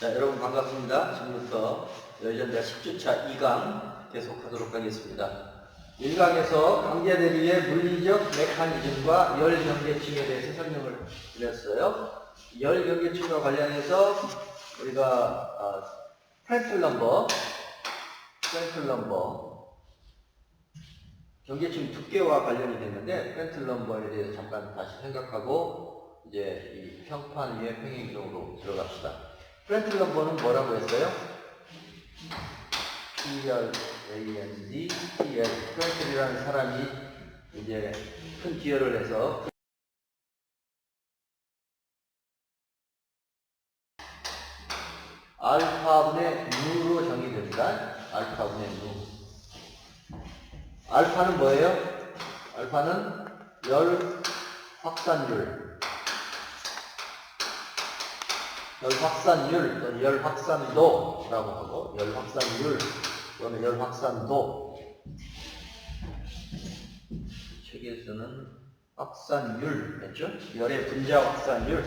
자, 여러분 반갑습니다. 지금부터 여전자 10주차 2강 계속하도록 하겠습니다. 1강에서 관계 대비의 물리적 메커니즘과 열 경계층에 대해서 설명을 드렸어요. 열 경계층과 관련해서 우리가 프렌틀 넘버 경계층 두께와 관련이 됐는데 프렌틀 넘버에 대해서 잠깐 다시 생각하고 이제 이 평판 위의 평행이동으로 들어갑시다. 프렌틀 넘버는 뭐라고 했어요? PRAND, TL. 프렌틀이라는 사람이 이제 큰 기여를 해서 알파분의 누로 정의됩니다. 알파분의 누. 알파는 뭐예요? 알파는 열 확산율. 열 확산율 또는 열 확산도라고 하고, 열 확산율 또는 열 확산도. 책에서는 확산율 했죠? 열의 분자 확산율.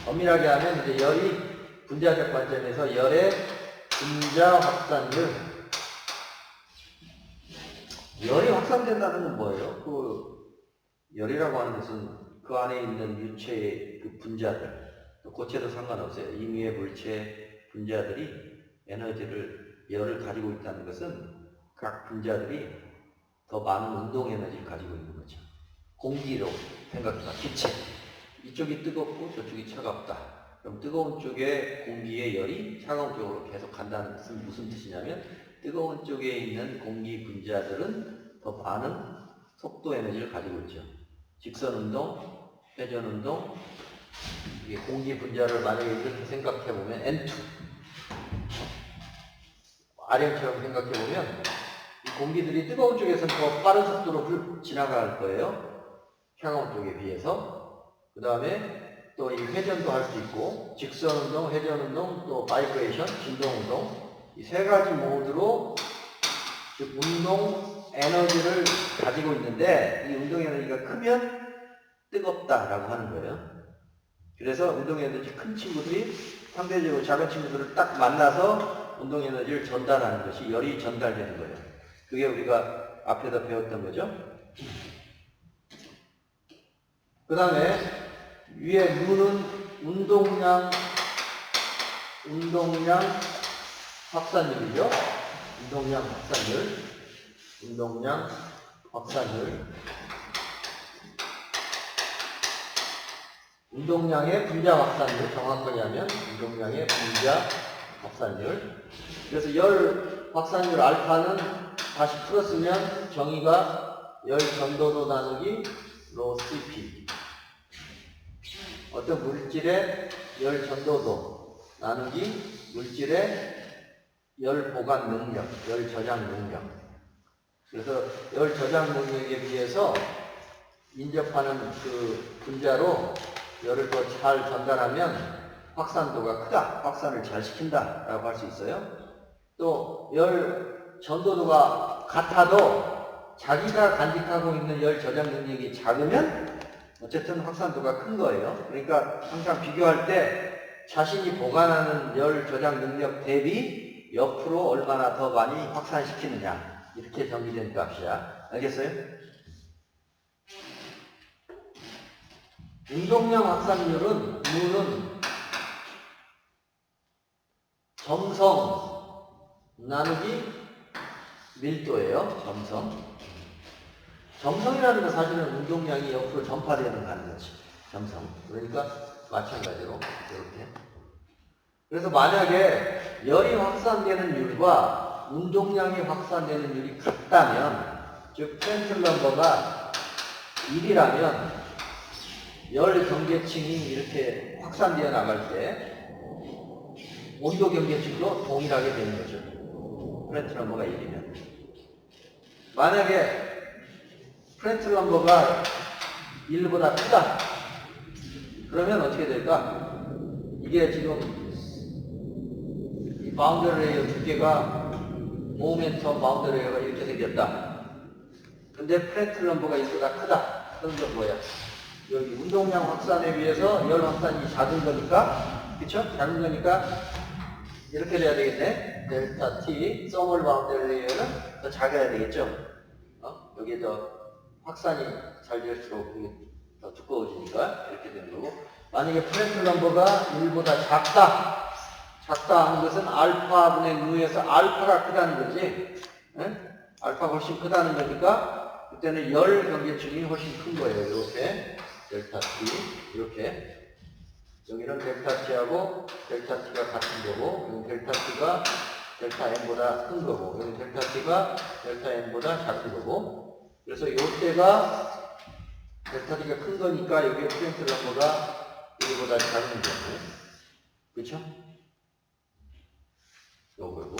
엄밀하게 하면 이제 열이 분자적 관점에서 열의 분자 확산율. 열이 확산된다는 건 뭐예요? 그 열이라고 하는 것은 그 안에 있는 유체의 그 분자들, 또 고체도 상관없어요. 임의의 물체 분자들이 에너지를, 열을 가지고 있다는 것은 각 분자들이 더 많은 운동 에너지를 가지고 있는 거죠. 공기로 생각해봐. 기체. 이쪽이 뜨겁고 저쪽이 차갑다. 그럼 뜨거운 쪽에 공기의 열이 차가운 쪽으로 계속 간다는 뜻은 무슨 뜻이냐면, 뜨거운 쪽에 있는 공기 분자들은 더 많은 속도 에너지를 가지고 있죠. 직선 운동, 회전 운동, 이게 공기 분자를 만약에 이렇게 생각해보면 N2 아령처럼 생각해보면 이 공기들이 뜨거운 쪽에서는 더 빠른 속도로 지나갈 거예요. 차가운 쪽에 비해서. 그 다음에 또 이 회전도 할 수 있고, 직선 운동, 회전 운동, 또 바이브레이션, 진동 운동, 이 세 가지 모드로 즉 운동 에너지를 가지고 있는데, 이 운동 에너지가 크면 뜨겁다라고 하는 거예요. 그래서 운동 에너지 큰 친구들이 상대적으로 작은 친구들을 딱 만나서 운동 에너지를 전달하는 것이 열이 전달되는 거예요. 그게 우리가 앞에다 배웠던 거죠. 그 다음에 위에 누는 운동량 확산율이죠. 운동량 확산율. 운동량의 분자 확산율, 정확하게 하면 운동량의 분자 확산율. 그래서 열 확산율 알파는 다시 풀었으면 정의가 열 전도도 나누기 rho CP. 어떤 물질의 열 전도도 나누기 물질의 열 보관 능력, 열 저장 능력. 그래서 열 저장 능력에 비해서 인접하는 그 분자로 열을 더 잘 전달하면 확산도가 크다, 확산을 잘 시킨다 라고 할 수 있어요. 또 열 전도도가 같아도 자기가 간직하고 있는 열 저장 능력이 작으면 어쨌든 확산도가 큰 거예요. 그러니까 항상 비교할 때 자신이 보관하는 열 저장 능력 대비 옆으로 얼마나 더 많이 확산시키느냐, 이렇게 정의된 값이야. 알겠어요? 운동량 확산율은 U는 점성 나누기 밀도예요. 점성이라는 건 사실은 운동량이 옆으로 전파되는 거 하는 거지. 점성. 그러니까 마찬가지로 이렇게. 그래서 만약에 열이 확산되는 율과 운동량이 확산되는 율이 같다면, 즉 프렌틀 넘버가 1이라면 열 경계층이 이렇게 확산되어 나갈 때 온도 경계층도 동일하게 되는 거죠. 프렌틀 넘버가 1이면. 만약에 프렌틀 넘버가 1보다 크다. 그러면 어떻게 될까? 이게 지금 이 바운더리 레이어 두께가 모멘텀 바운더리 레이어가 이렇게 생겼다. 근데 프렌틀 넘버가 1보다 크다. 그런 건 뭐야? 여기 운동량 확산에 비해서 열 확산이 작은 거니까 그쵸? 작은 거니까 이렇게 돼야 되겠네. 델타 T, 서멀 바운더리 레이어는 더 작아야 되겠죠? 여기에 더 확산이 잘 될수록 더 두꺼워지니까 이렇게 되는 거고. 만약에 프렌틀 넘버가 1보다 작다 하는 것은 알파분의 누에서 알파가 크다는 거지. 네? 알파가 훨씬 크다는 거니까 그때는 열 경계층이 훨씬 큰 거예요. 이렇게 델타 T 이렇게. 여기는 델타 T하고 델타 T가 같은 거고, 여기 델타 T가 델타 M보다 큰 거고, 여기 델타 T가 델타 M보다 작은 거고, 그래서 요때가 델타 T가 큰 거니까 여기에 프렌틀 넘버가 1보다 작은 거고, 그쵸? 요거고.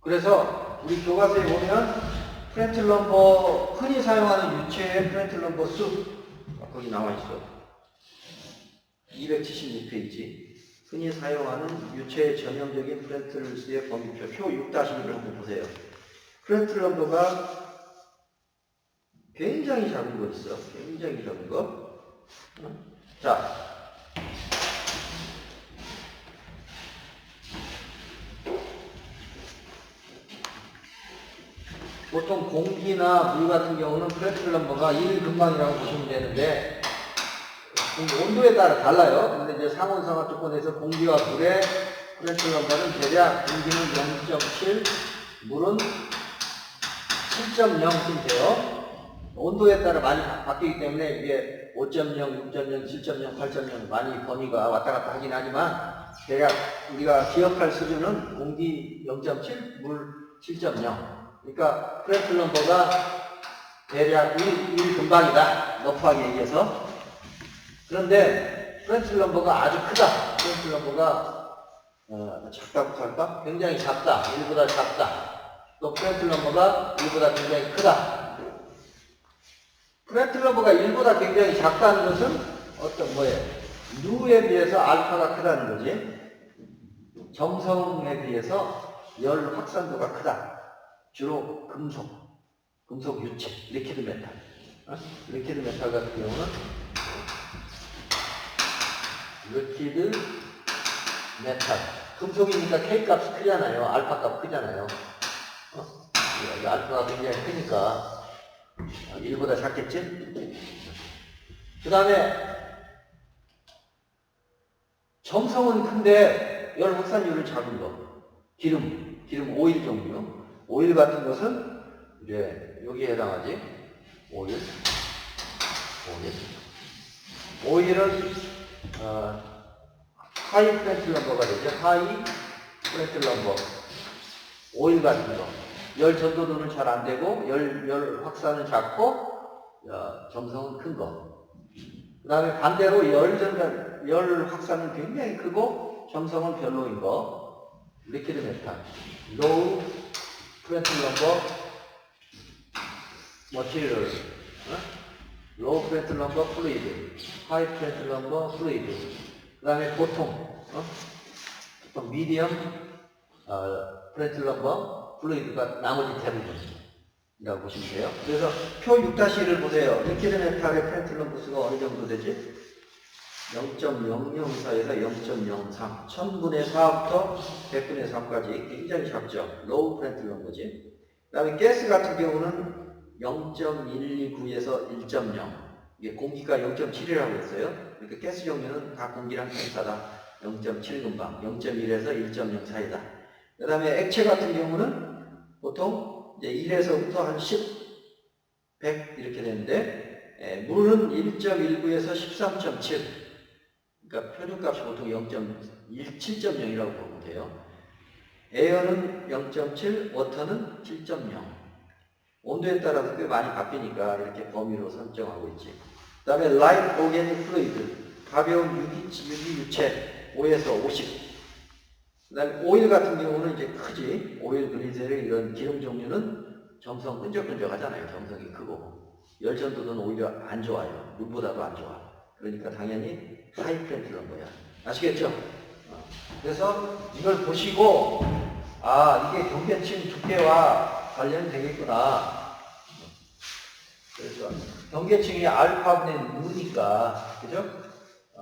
그래서 우리 교과서에 보면 프렌틀 넘버, 흔히 사용하는 유체의 프렌틀 넘버 수, 거기 나와 있어. 276페이지. 흔히 사용하는 유체의 전형적인 프렌틀 수의 범위표 표 6-1을 한번 보세요. 프렌틀 넘버가 굉장히 작은 거 있어. 굉장히 작은 거. 자. 보통 공기나 물 같은 경우는 프렌틀 넘버가 1근방이라고 보시면 되는데, 온도에 따라 달라요. 근데 이제 상온상하 조건에서 공기와 물의 프렌틀 넘버는 대략 공기는 0.7, 물은 7.0쯤 돼요. 온도에 따라 많이 바뀌기 때문에 이게 5.0, 6.0, 7.0, 8.0 많이 범위가 왔다 갔다 하긴 하지만 대략 우리가 기억할 수준은 공기 0.7, 물 7.0. 그러니까 프렌틀 넘버가 대략 1근방이다. 너프하게 얘기해서. 그런데 프렌틀 넘버가 아주 크다. 프렌틀 넘버가 작다고 할까? 굉장히 작다. 1보다 작다. 또 프렌틀 넘버가 1보다 굉장히 크다. 프렌틀 넘버가 1보다 굉장히 작다는 것은 어떤 뭐예요? 누에 비해서 알파가 크다는 거지. 점성에 비해서 열 확산도가 크다. 주로 금속 유체, 리퀴드 메탈. 리퀴드 메탈 같은 경우는 리퀴드 메탈. 금속이니까 K 값이 크잖아요. 알파 값 크잖아요. 알파가 굉장히 크니까 1보다 작겠지? 그 다음에 점성은 큰데 열 확산율은 작은 거. 기름 오일 종류. 오일 같은 것은 이제 여기에 해당하지. 오일은 하이 프렌틀 넘버가 되죠. 하이 프렌틀 넘버. 오일 같은 거. 열 전도도는 잘 안 되고, 열 확산은 작고, 점성은 큰 거. 그 다음에 반대로 열 확산은 굉장히 크고, 점성은 별로인 거. 리퀴드 메탈. 로우 프렌틀 넘버 머티리얼. 로우 프렌틀 넘버 플루이드. 하이 프렌틀 넘버 플루이드. 그 다음에 보통 미디엄 프렌틀 넘버 플루이드가 나머지 대부분이라고 보시면 돼요. 그래서 표 6-1을 보세요. 리퀴드 메탈의 프렌틀 넘버 수가 어느 정도 되지? 0.004에서 0.03 1000분의 4부터 100분의 3까지 굉장히 작죠. 로우 프렌틀 넘버지. 그 다음에 가스 같은 경우는 0.129에서 1.0 이게 공기가 0.7이라고 했어요. 그러니까 가스 종류는 다 공기랑 비슷하다. 0.7근방, 0.1에서 1.0 사이다. 그 다음에 액체 같은 경우는 보통 이제 1에서부터 한 10, 100 이렇게 되는데, 물은 1.19에서 13.7. 그러니까 표준값이 보통 7.0이라고 보면 돼요. 에어는 0.7, 워터는 7.0. 온도에 따라서 꽤 많이 바뀌니까 이렇게 범위로 설정하고 있지. 그 다음에 라이트 오게닉 플루이드, 가벼운 유기 유체 5에서 50. 그 다음에 오일 같은 경우는 이제 크지. 오일 그리셀의 이런 기름 종류는 점성 끈적끈적 하잖아요. 점성이 크고. 열 전도는 오히려 안 좋아요. 물보다도 안 좋아. 그러니까 당연히 하이 프렌틀 넘버야. 아시겠죠? 그래서 이걸 보시고 이게 경계층 두께와 관련이 되겠구나. 그래서 경계층이 알파분의 누니까, 그죠?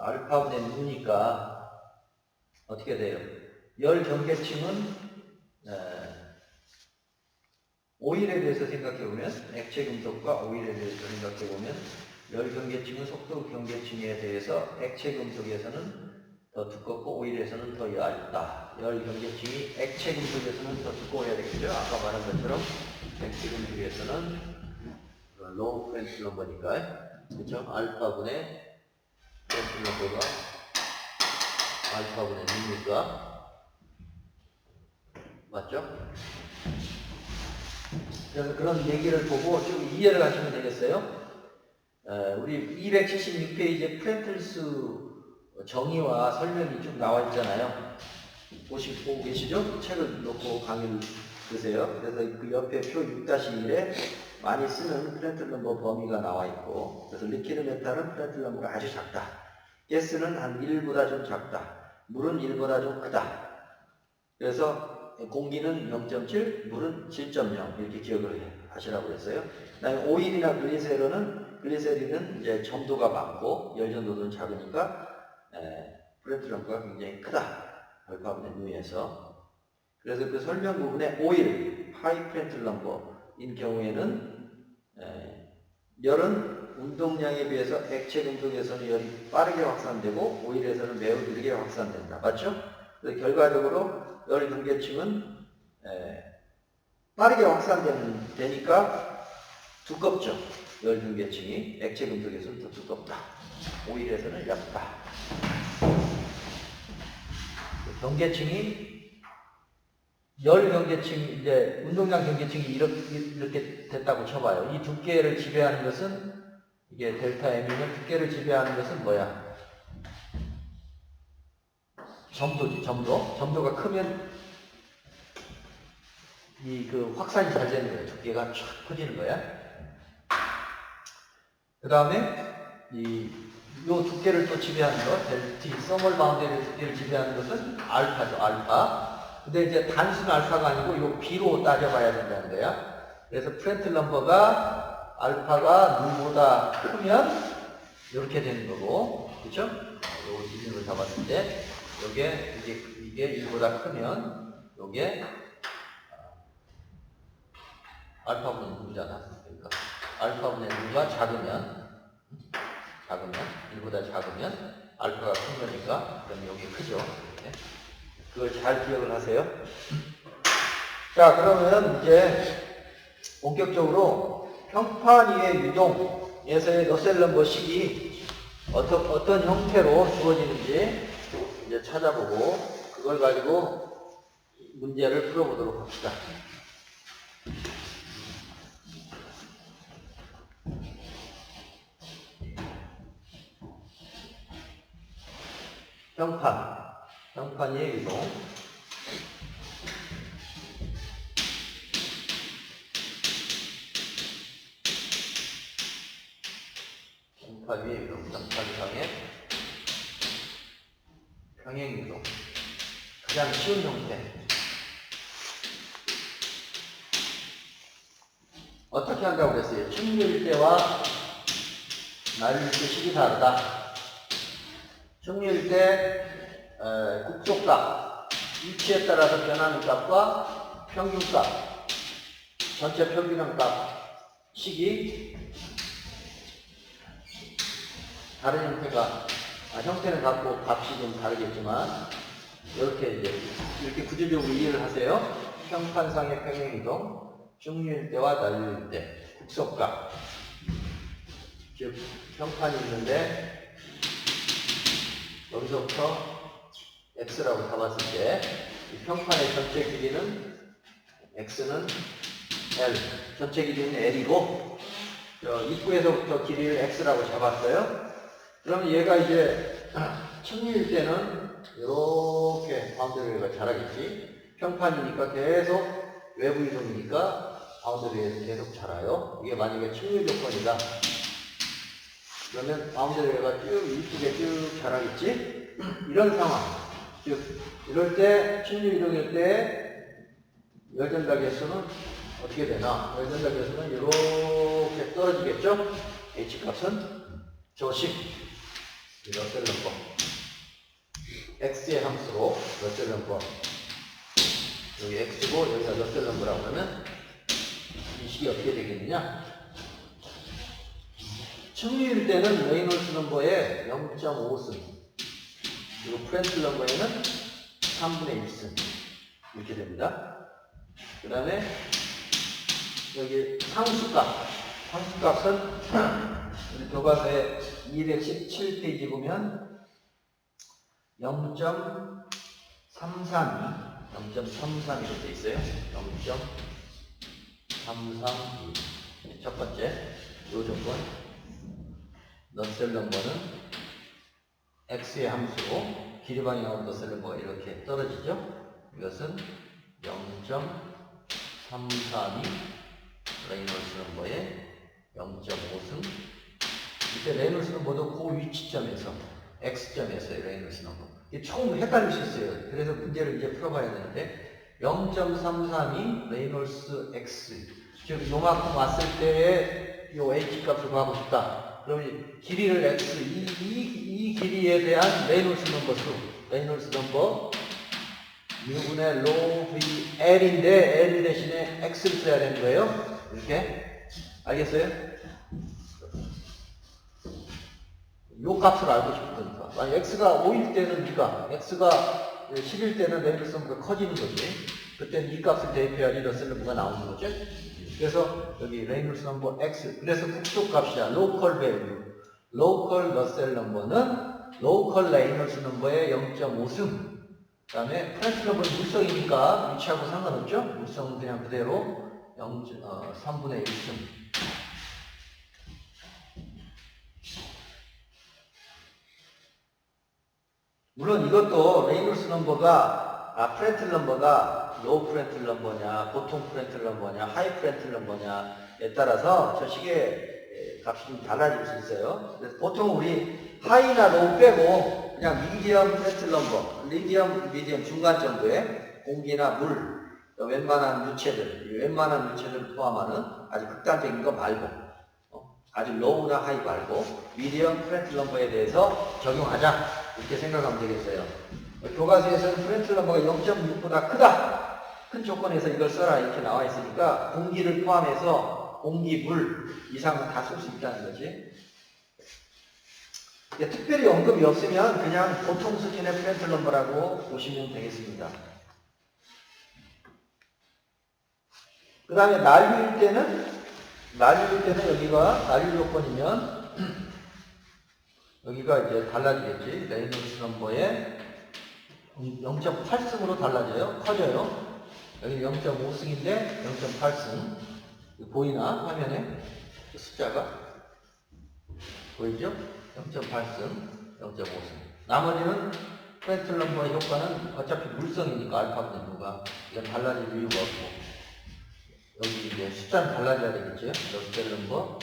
알파분의 누니까 어떻게 돼요? 열 경계층은 오일에 대해서 생각해보면, 액체 금속과 오일에 대해서 생각해보면, 열 경계층은 속도 경계층에 대해서 액체 금속에서는 더 두껍고 오일에서는 더 얇다. 열 경계층이 액체 금속에서는 더 두꺼워야 되겠죠. 아까 말한 것처럼 액체 금속에서는 로우 프렌트 넘버니까, 그렇죠? 알파분의 프렌트 넘버가 알파분의 누니까 맞죠? 그래서 그런 얘기를 보고 좀 이해를 하시면 되겠어요. 우리 276페이지에 프렌틀스 정의와 설명이 좀 나와 있잖아요. 보고 계시죠? 책을 놓고 강의를 드세요. 그래서 그 옆에 표 6-1에 많이 쓰는 프렌틀 넘버 범위가 나와 있고, 그래서 리퀴드 메탈은 프렌틀 넘버가 아주 작다. 가스는 한 1보다 좀 작다. 물은 1보다 좀 크다. 그래서 공기는 0.7, 물은 7.0 이렇게 기억을 하시라고 그랬어요. 그다음에 오일이나 글리세린은 이제 점도가 많고 열 전도는 작으니까 프렌틀 넘버가 굉장히 크다. 알파분의 누에서. 그래서 그 설명 부분에 오일, 하이 프렌틀 넘버인 경우에는 열은 운동량에 비해서 액체 금속에서는 열이 빠르게 확산되고 오일에서는 매우 느리게 확산된다. 맞죠? 그래서 결과적으로 열 경계층은 빠르게 확산되니까 두껍죠. 열 경계층이 액체 금속에서는 더 두껍다. 오일에서는 얇다. 경계층이 열 경계층, 이제 운동량 경계층이 이렇게 됐다고 쳐봐요. 이 두께를 지배하는 것은, 이게 델타 M이면 두께를 지배하는 것은 뭐야? 점도지, 점도. 점도가 크면 그 확산이 잘 되는 거예요. 두께가 쫙 커지는 거야. 그 다음에 요 두께를 또 지배하는 것, 델티, 서멀 바운더리 두께를 지배하는 것은 알파죠, 알파. 근데 이제 단순 알파가 아니고 요 B로 따져봐야 된다는 거야. 그래서 프렌틀 넘버가 알파가 누보다 크면 이렇게 되는 거고, 그렇죠? 요 기준으로 잡았을 때, 이게 1보다 크면 요게 알파분의 누잖아. 그러니까 알파분의 누가 작으면 1보다 작으면 알파가 큰 거니까 그럼 여기 크죠. 이렇게. 그걸 잘 기억을 하세요. 자, 그러면 이제 본격적으로 평판 위의 유동에서의 너셀 넘버식이 어떤 형태로 주어지는지 이제 찾아보고 그걸 가지고 문제를 풀어보도록 합시다. 평판 위의 유동. 평판 위의 유동, 평판상의 평행 유동. 가장 쉬운 형태. 어떻게 한다고 그랬어요? 충류일 때와 날릴 때 식이 다르다. 충류일 때 국속값, 위치에 따라서 변하는 값과 평균값, 전체 평균한 값, 식이 다른 형태가, 형태는 같고 값이 좀 다르겠지만 이렇게 구조적으로 이해를 하세요. 평판상의 평행이동, 충류일 때와 날릴 때, 국속값, 즉 평판이 있는데 여기서부터 x라고 잡았을 때 이 평판의 전체 길이는 x는 l, 전체 길이는 l이고 입구에서부터 길이를 x라고 잡았어요. 그럼 얘가 이제 충류일 때는 이렇게 바운더리가 자라겠지. 평판이니까 계속 외부 이동이니까 바운더리에서 계속 자라요. 이게 만약에 충류 조건이다. 그러면 바운더리가 쭉 이쁘게 쭉 자라겠지? 이런 상황. 즉, 이럴 때, 충류 이동일 때, 열전달 개수는 어떻게 되나? 열전달 개수는 이렇게 떨어지겠죠? H값은 저식. 이 러셀 넘버 x의 함수로 러셀 넘버 여기 x고 여기가 러셀 넘버라고 하면 이 식이 어떻게 되겠느냐? 측류일 때는 레이놀스 넘버의 0.5승 그리고 프렌틀 넘버에는 3분의 1승 이렇게 됩니다. 그 다음에 여기 상수값은 우리 교과서에 217페이지 보면 0.332 이렇게 있어요. 0.332 첫 번째 요 조건 러셀 넘버는 x의 함수로 길이방이 나온 러셀 넘버가 이렇게 떨어지죠. 이것은 0.332 레이놀스 넘버의 0.5승 이때 레이놀스 넘버도 그 위치점에서 x점에서의 레이놀스 넘버 이게 조금 헷갈릴 수 있어요. 그래서 문제를 이제 풀어봐야 되는데 0.332 레이놀스 x 즉 요만큼 왔을 때의 요 h 값을 구하고 싶다. 그러면 길이를 x 이 길이에 대한 레이놀스 넘버 수 레이놀스 넘버 u분의 rho v l인데 l 대신에 x를 써야 되는 거예요. 이렇게 알겠어요? 요 값을 알고 싶은 거니까. 만약 x가 5일 때는 이가 x가 10일 때는 레이놀스 넘버가 커지는 거지. 그때는 이 값을 대입해야지 러셀 넘버가 나오는 거죠. 그래서 여기 레이놀스 넘버 x 그래서 국소값이야. 로컬 밸류 로컬 러셀 넘버는 로컬 레이놀스 넘버의 0.5승 그 다음에 프렌틀 넘버는 물성이니까 위치하고 상관없죠. 물성은 그냥 그대로 3분의 1승 물론 이것도 레이놀스 넘버가 프렌틀 넘버가 로우 프렌틀 넘버냐 보통 프렌틀 넘버냐 하이 프렌틀 넘버냐에 따라서 저 식의 값이 좀 달라질 수 있어요. 그래서 보통 우리 하이나 로우 빼고 그냥 미디엄 프렌틀 넘버 미디엄 중간 정도의 공기나 물 웬만한 유체들 포함하는 아주 극단적인 거 말고 아주 로우나 하이 말고 미디엄 프렌틀 넘버에 대해서 적용하자 이렇게 생각하면 되겠어요. 교과서에서는 프렌틀 넘버가 0.6보다 크다 큰 조건에서 이걸 써라 이렇게 나와 있으니까 공기를 포함해서 공기, 물 이상은 다 쓸 수 있다는 거지. 특별히 언급이 없으면 그냥 보통 수준의 프렌틀 넘버라고 보시면 되겠습니다. 그 다음에 난류일 때는 여기가 난류 조건이면 여기가 이제 달라지겠지. 레이놀스 넘버의 0.8승으로 달라져요. 커져요. 여기 0.5승인데 0.8승. 보이나? 화면에? 숫자가? 보이죠? 0.8승, 0.5승. 나머지는 프렌틀 넘버의 효과는 어차피 물성이니까 알파분의 누가 이건 달라질 이유가 없고 여기 이제 숫자는 달라져야 되겠죠? 러셀 넘버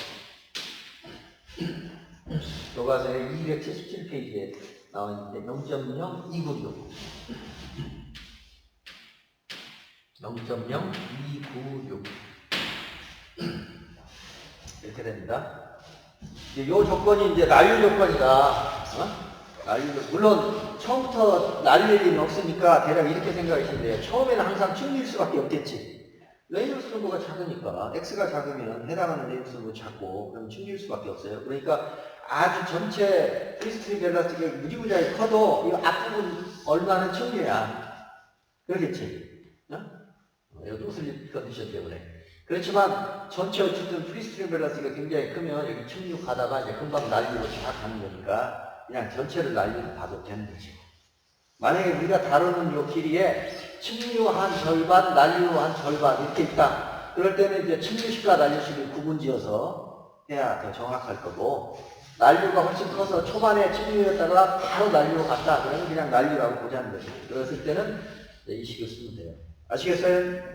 교과서의 277페이지에 나와 있는데 0.0296 0.0296 이렇게 됩니다. 이 조건이 이제 난류 조건이다. 물론 처음부터 난류 얘기는 없으니까 대략 이렇게 생각하시면 돼요. 처음에는 항상 측류일 수밖에 없겠지. 레이놀스 넘버가 작으니까 x가 작으면 해당하는 레이놀스 넘버 작고 그럼 측류일 수밖에 없어요. 그러니까 아주 전체 프리스트링 밸런스가 무지무지하게 커도 이 앞부분 얼마는 측류야. 그러겠지. 여기 노슬립 컨디션 때문에. 그렇지만 전체 어쨌든 프리스트링 밸런스가 굉장히 크면 여기 측류 가다가 이제 금방 난류로 쫙 가는 거니까 그냥 전체를 난류로 봐도 되는 거지. 만약에 우리가 다루는 요 길이에 측류 한 절반, 난류 한 절반 이렇게 있다. 그럴 때는 이제 측류식과 난류식을 구분지어서 해야 더 정확할 거고 난류가 훨씬 커서 초반에 측류였다가 바로 난류로 갔다. 그러면 그냥 난류라고 보자는 거지. 그랬을 때는 이 식을 쓰면 돼요. 아시겠어요?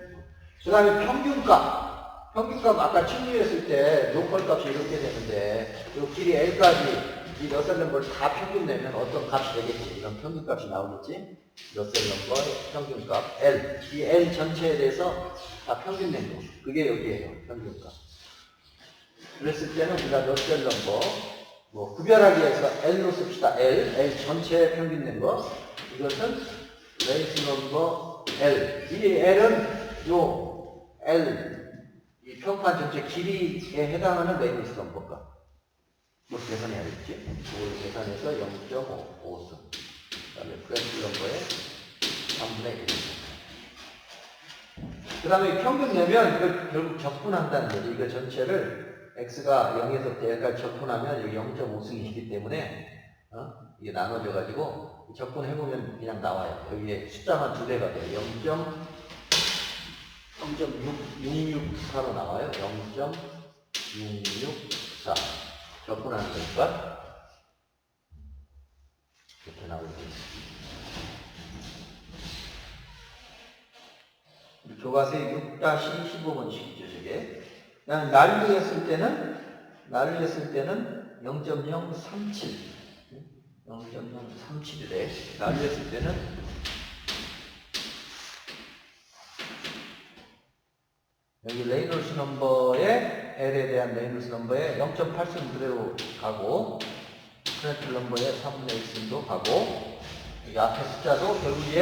그 다음에 평균값 아까 측류했을 때 로컬 값이 이렇게 되는데 이 길이 L까지 이 러셀 넘버를 다 평균 내면 어떤 값이 되겠지? 이런 평균 값이 나오겠지? 러셀 넘버 평균 값 L 이 L 전체에 대해서 다 평균 낸 거. 그게 여기에요. 평균 값. 그랬을 때는 우리가 러셀 넘버 뭐 구별하기 위해서 L로 씁시다. L 전체에 평균 낸 거. 이것은 레이스 넘버 L. 이 L은 요 L 이 평판 전체 길이에 해당하는 레이스 넘버가. 뭐 계산해야겠지? 이걸 계산해서 0.5승. 그 다음에 프렌치 넘버의 3분의 1. 그 다음에 평균 내면 이걸 결국 적분한다는 거죠. 이거 전체를 x가 0에서 대까지 적분하면 여기 0.5승이기 때문에 이게 나눠져가지고 적분해보면 그냥 나와요. 여기에 숫자만 2배가 돼요. 0.664로 나와요. 0.664 적분하는 거니까 이렇게 나오고 있습니다. 교과서에 6-15번씩이죠, 저게. 그냥 날로 했을 때는 0.037. 0.037이래. 날로 했을 때는 여기 레이놀스 넘버에, L에 대한 레이놀스 넘버에 0.8승 그대로 가고, 프렌치 넘버에 3분의 1승도 가고, 여기 앞에 숫자도 결국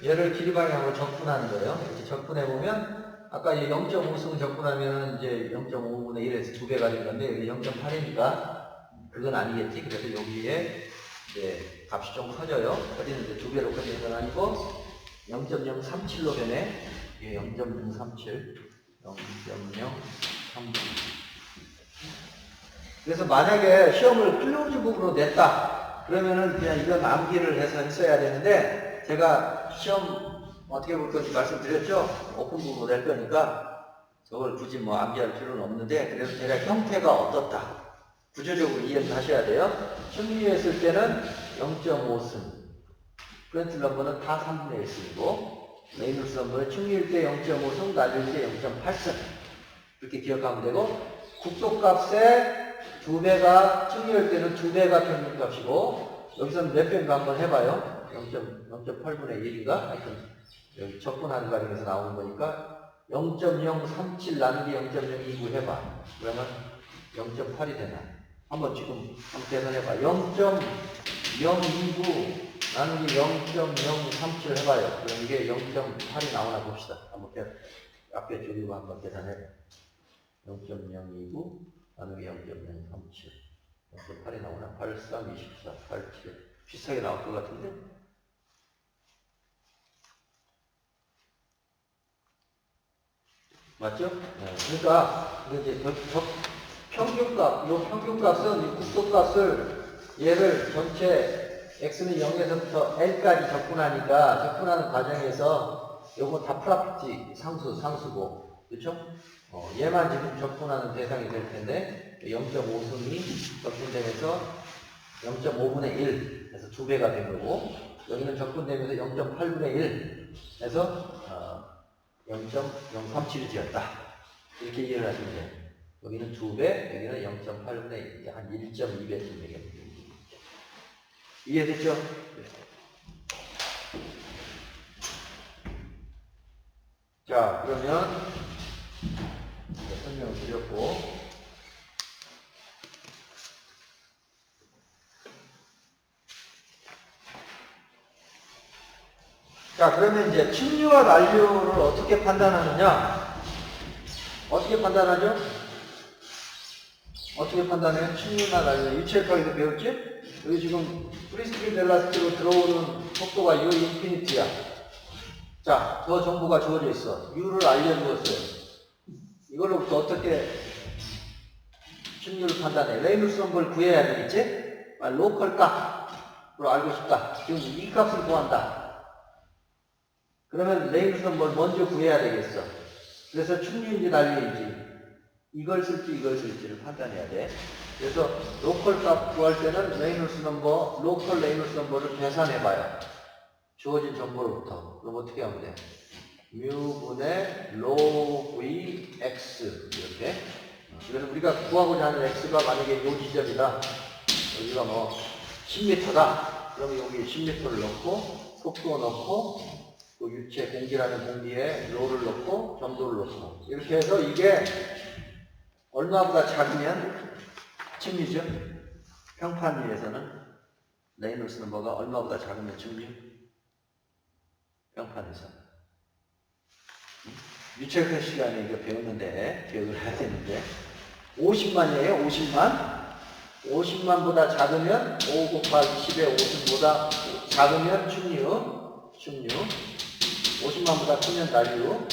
얘를 길이 방향으로 적분하는 거예요. 이렇게 적분해보면, 아까 이 0.5승 적분하면 이제 0.5분의 1에서 2배가 된 건데, 여기 0.8이니까 그건 아니겠지. 그래서 여기에 이제 값이 좀 커져요. 커지는데 2배로 커지는 건 아니고, 0.037로 변해. 이게 0.037. 0.037. 그래서 만약에 시험을 클로즈북으로 냈다. 그러면은 그냥 이건 암기를 해서 했어야 되는데, 제가 시험 어떻게 볼 건지 말씀드렸죠? 오픈북으로 낼 거니까 저걸 굳이 뭐 암기할 필요는 없는데, 그래서 제가 형태가 어떻다. 구조적으로 이해를 하셔야 돼요. 승리했을 때는 0.5승. 프렌치 넘버는 다 3분의 1승이고, 레이놀스 넘버는 충리일 때 0.5승, 날릴 때 0.8승. 이렇게 기억하면 되고, 국도값에 2배가, 충리일 때는 2배가 평균값이고, 여기서는 몇 배인가 한번 해봐요. 0.8분의 1인가? 하여튼, 여기 적분하는 과정에서 나오는 거니까, 0.037 나누기 0.029 해봐. 그러면 0.8이 되나? 한번 지금 한번 계산해봐. 0.029 나누기 0.037 해봐요. 그럼 이게 0.8이 나오나 봅시다. 한번 앞에 줄이고 한번 계산해봐. 0.029 나누기 0.037. 0.8이 나오나? 8, 3, 24, 8, 7. 비슷하게 나올 것 같은데? 맞죠? 네. 그러니까, 이제 평균값, 이 평균값은 이 국도값을 얘를 전체 x는 0에서부터 l까지 적분하니까 적분하는 과정에서 요거 다 프라피티 상수고, 그렇죠? 얘만 지금 적분하는 대상이 될 텐데 0.5승이 적분되면서 0.5분의 1에서 2배가 된 거고, 여기는 적분되면서 0.8분의 1에서 0.037이 되었다. 이렇게 이해를 하시면 돼요. 여기는 2배, 여기는 0.8분의 1, 한 1.2배쯤 되겠네요. 이해됐죠? 자, 그러면 설명을 드렸고, 자, 그러면 이제 침류와 난류를 어떻게 판단하느냐? 어떻게 판단하죠? 어떻게 판단해요? 침류나 난류. 유체역학에서 배웠지? 여기 지금 프리스틸 벨라스티로 들어오는 속도가 U 인피니티야. 자, 저 정보가 주어져 있어. U를 알려주었어요. 이걸로부터 어떻게 침류를 판단해? 레이놀스 넘버를 구해야 되겠지? 로컬 값으로 알고 싶다. 지금 이 값을 구한다. 그러면 레이놀스 넘버를 먼저 구해야 되겠어. 그래서 충류인지 난류인지 이걸 쓸지 이걸 쓸지를 판단해야 돼. 그래서 로컬 값 구할 때는 레이놀스 넘버, 로컬 레이놀스 넘버를 계산해봐요. 주어진 정보로부터. 그럼 어떻게 하면 돼? 뮤분의 log v x 이렇게. 그래서 우리가 구하고자 하는 x가 만약에 요 지점이다. 여기가 뭐 10m다. 그러면 여기 10m를 넣고 속도 넣고 또 유체 공기라는 공기에 로를 넣고 점도를 넣고 이렇게 해서 이게 얼마보다 작으면 침이죠. 평판위에서는 레이놀스 넘버가 얼마보다 작으면 충류? 평판에서. 유체크 시간에 이거 배웠는데, 기억을 해야 되는데, 50만이에요, 50만. 50만보다 작으면 5 곱하기 10의 50보다 작으면 충류. 50만보다 크면 난류.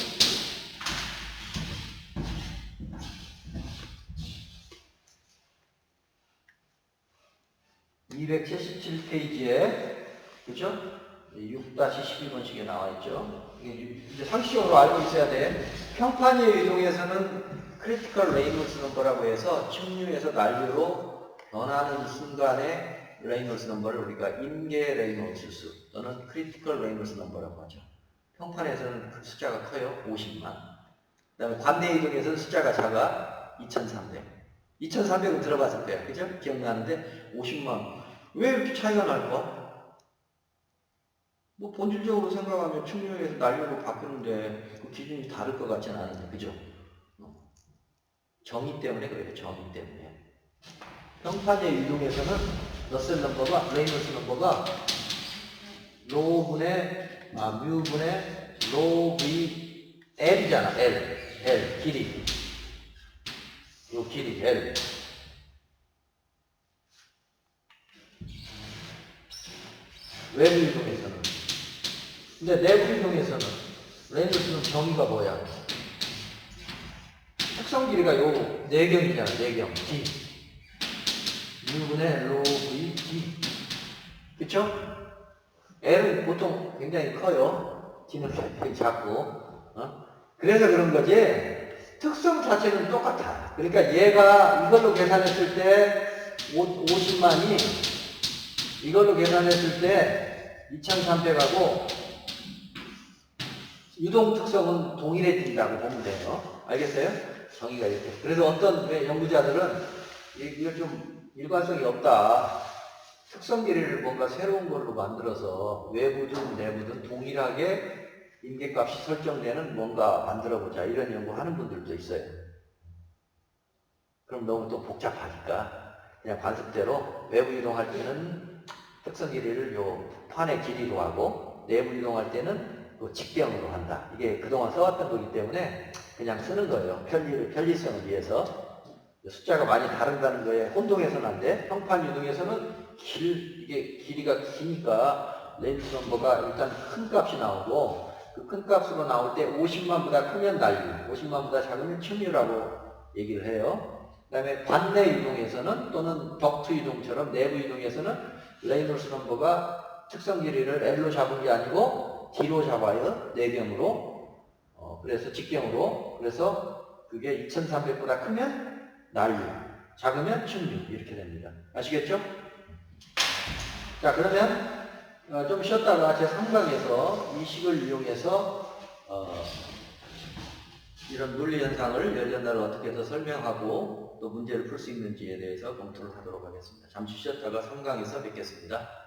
277페이지에, 그죠? 6-12번씩에 나와있죠. 이제 상식적으로 알고 있어야 돼. 평판의 이동에서는 크리티컬 레이놀스 넘버라고 해서 충류에서 난류로 변하는 순간에 레이놀스 넘버를 우리가 임계 레이놀스 수 또는 크리티컬 레이놀스 넘버라고 하죠. 평판에서는 그 숫자가 커요. 50만. 그 다음에 관내 이동에서는 숫자가 작아. 2300. 2300은 들어봤을 거야. 그죠? 기억나는데 50만. 왜 이렇게 차이가 날까? 뭐 본질적으로 생각하면 충류에서 난류로 바뀌는데 그 기준이 다를 것 같지는 않은데, 그죠? 정의 때문에 그래요. 정의 때문에. 평판의 이동에서는 러셀 넘버가, 레이놀스 넘버가 뮤분의 로 V L이잖아. L 길이. 요 길이 L. 외부 이동에서는. 근데 내부 이동에서는 레이놀스는 정의가 뭐야? 특성 길이가 요 내경이잖아. 내경 D. 뮤분의 로 V D. 그쵸? L은 보통 굉장히 커요. D는 굉장히 작고. 그래서 그런 거지. 특성 자체는 똑같아. 그러니까 얘가 이걸로 계산했을 때 50만이 이걸로 계산했을 때 2300하고 유동 특성은 동일해진다고 보면 돼요. 알겠어요? 정의가 이렇게. 그래서 어떤 연구자들은 이거 좀 일관성이 없다. 특성 길이를 뭔가 새로운 걸로 만들어서 외부든 내부든 동일하게 임계값이 설정되는 뭔가 만들어보자. 이런 연구하는 분들도 있어요. 그럼 너무 또 복잡하니까 그냥 관습대로 외부 이동할 때는 특성 길이를 요 판의 길이로 하고 내부 이동할 때는 직경으로 한다. 이게 그동안 써왔던 거기 때문에 그냥 쓰는 거예요. 편리성을 위해서. 숫자가 많이 다른다는 거에 혼동해서는 안 돼. 평판 유동에서는 이게 길이가 기니까 레이놀스 넘버가 일단 큰 값이 나오고 그 큰 값으로 나올 때 50만보다 크면 난류, 50만보다 작으면 충류라고 얘기를 해요. 그 다음에 관내 유동에서는 또는 덕트 유동처럼 내부 유동에서는 레이놀스 넘버가 특성 길이를 L로 잡은 게 아니고 D로 잡아요. 내경으로. 그래서 직경으로. 그래서 그게 2300보다 크면 난류, 작으면 충류 이렇게 됩니다. 아시겠죠? 자, 그러면 좀 쉬었다가 제 3강에서 이 식을 이용해서 이런 논리 현상을 열연나를 어떻게 해서 설명하고 또 문제를 풀 수 있는지에 대해서 검토를 하도록 하겠습니다. 잠시 쉬었다가 3강에서 뵙겠습니다.